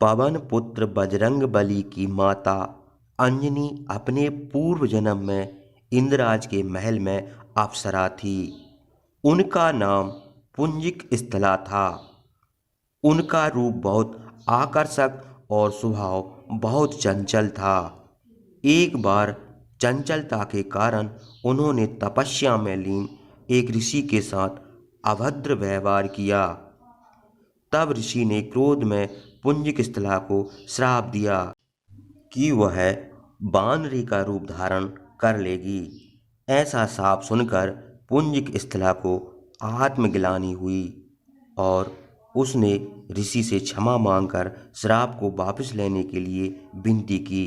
पवन पुत्र बजरंगबली की माता अंजनी अपने पूर्व जन्म में इंद्रराज के महल में अप्सरा थी। उनका नाम पुंजिक स्थला था। उनका रूप बहुत आकर्षक और स्वभाव बहुत चंचल था। एक बार चंचलता के कारण उन्होंने तपस्या में लीन एक ऋषि के साथ अभद्र व्यवहार किया। तब ऋषि ने क्रोध में पुंजिक स्थला को श्राप दिया कि वह बानरी का रूप धारण कर लेगी। ऐसा शाप सुनकर पुंजिक स्थला को आत्मग्लानि हुई और उसने ऋषि से क्षमा मांगकर श्राप को वापस लेने के लिए विनती की।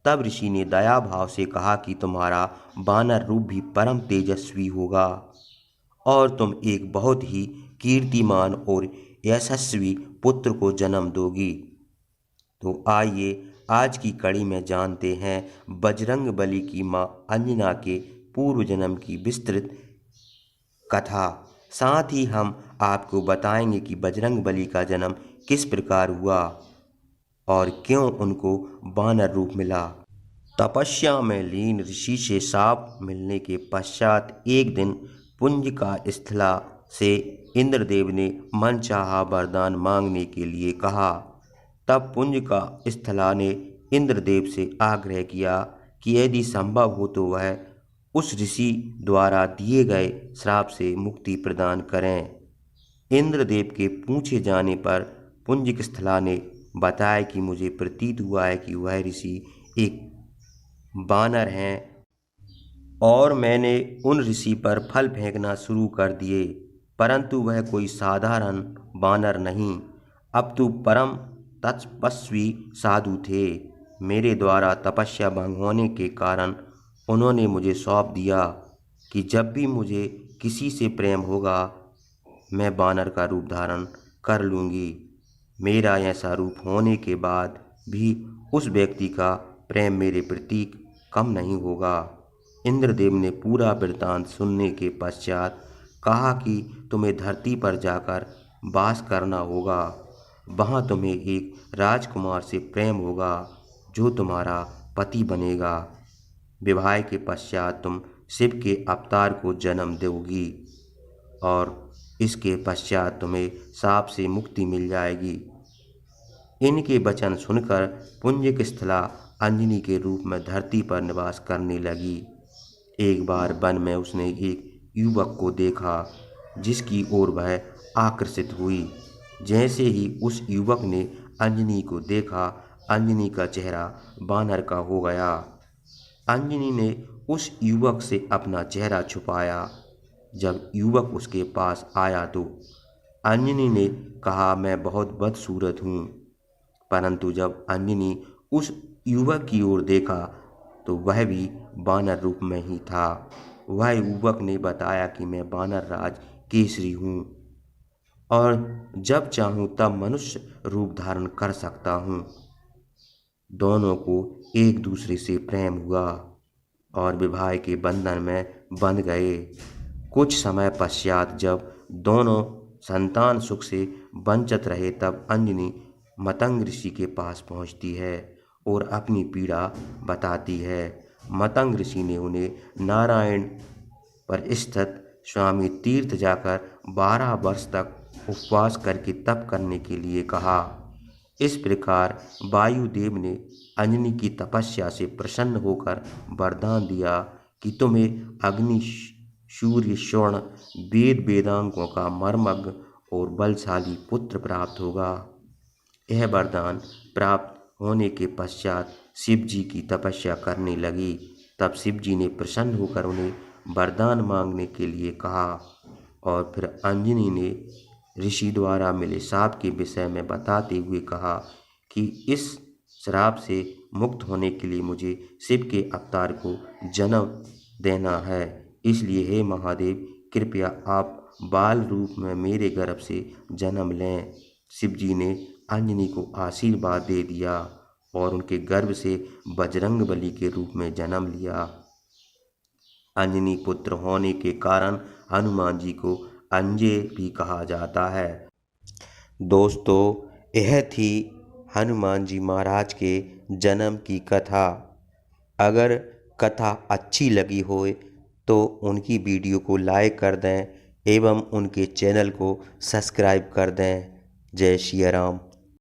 तब ऋषि ने दया भाव से कहा कि तुम्हारा वानर रूप भी परम तेजस्वी होगा और तुम एक बहुत ही कीर्तिमान और यशस्वी पुत्र को जन्म दोगी। तो आइए आज की कड़ी में जानते हैं बजरंगबली की मां अंजना के पूर्व जन्म की विस्तृत कथा। साथ ही हम आपको बताएंगे कि बजरंगबली का जन्म किस प्रकार हुआ और क्यों उनको वानर रूप मिला। तपस्या में लीन ऋषि से शाप मिलने के पश्चात एक दिन पुंजिका स्थला से इंद्रदेव ने मनचाहा वरदान मांगने के लिए कहा। तब पुंजिका स्थला ने इंद्रदेव से आग्रह किया कि यदि संभव हो तो वह उस ऋषि द्वारा दिए गए श्राप से मुक्ति प्रदान करें। इंद्रदेव के पूछे जाने पर पुंजिक स्थला ने बताया कि मुझे प्रतीत हुआ है कि वह ऋषि एक वानर हैं और मैंने उन ऋषि पर फल फेंकना शुरू कर दिए, परंतु वह कोई साधारण वानर नहीं अपितु परम तपस्वी साधु थे। मेरे द्वारा तपस्या भंग होने के कारण उन्होंने मुझे सौंप दिया कि जब भी मुझे किसी से प्रेम होगा मैं वानर का रूप धारण कर लूँगी। मेरा ऐसा रूप होने के बाद भी उस व्यक्ति का प्रेम मेरे प्रति कम नहीं होगा। इंद्रदेव ने पूरा वृत्तांत सुनने के पश्चात कहा कि तुम्हें धरती पर जाकर वास करना होगा। वहाँ तुम्हें एक राजकुमार से प्रेम होगा जो तुम्हारा पति बनेगा। विवाह के पश्चात तुम शिव के अवतार को जन्म दोगी और इसके पश्चात तुम्हें शाप से मुक्ति मिल जाएगी। इनके वचन सुनकर पुंजिक स्थला अंजनी के रूप में धरती पर निवास करने लगी। एक बार वन में उसने एक युवक को देखा जिसकी ओर वह आकर्षित हुई। जैसे ही उस युवक ने अंजनी को देखा, अंजनी का चेहरा वानर का हो गया। अंजनी ने उस युवक से अपना चेहरा छुपाया। जब युवक उसके पास आया तो अंजनी ने कहा, मैं बहुत बदसूरत हूँ। परंतु जब अंजनी उस युवक की ओर देखा तो वह भी वानर रूप में ही था। वह युवक ने बताया कि मैं वानर राज केसरी हूँ और जब चाहूँ तब मनुष्य रूप धारण कर सकता हूँ। दोनों को एक दूसरे से प्रेम हुआ और विवाह के बंधन में बंध गए। कुछ समय पश्चात जब दोनों संतान सुख से वंचित रहे तब अंजनी मतंग ऋषि के पास पहुंचती है और अपनी पीड़ा बताती है। मतंग ऋषि ने उन्हें नारायण पर स्थित स्वामी तीर्थ जाकर 12 वर्ष तक उपवास करके तप करने के लिए कहा। इस प्रकार वायुदेव ने अंजनी की तपस्या से प्रसन्न होकर वरदान दिया कि तुम्हें अग्नि, सूर्य, स्वर्ण, वेद वेदांगों का मर्मज्ञ और बलशाली पुत्र प्राप्त होगा। यह वरदान प्राप्त होने के पश्चात शिव जी की तपस्या करने लगी। तब शिव जी ने प्रसन्न होकर उन्हें वरदान मांगने के लिए कहा और फिर अंजनी ने ऋषि द्वारा मिले शाप के विषय में बताते हुए कहा कि इस श्राप से मुक्त होने के लिए मुझे शिव के अवतार को जन्म देना है। इसलिए हे महादेव, कृपया आप बाल रूप में मेरे गर्भ से जन्म लें। शिव जी ने अंजनी को आशीर्वाद दे दिया और उनके गर्भ से बजरंगबली के रूप में जन्म लिया। अंजनी पुत्र होने के कारण हनुमान जी को अंजय भी कहा जाता है। दोस्तों, यह थी हनुमान जी महाराज के जन्म की कथा। अगर कथा अच्छी लगी होए तो उनकी वीडियो को लाइक कर दें एवं उनके चैनल को सब्सक्राइब कर दें। जय सिया राम।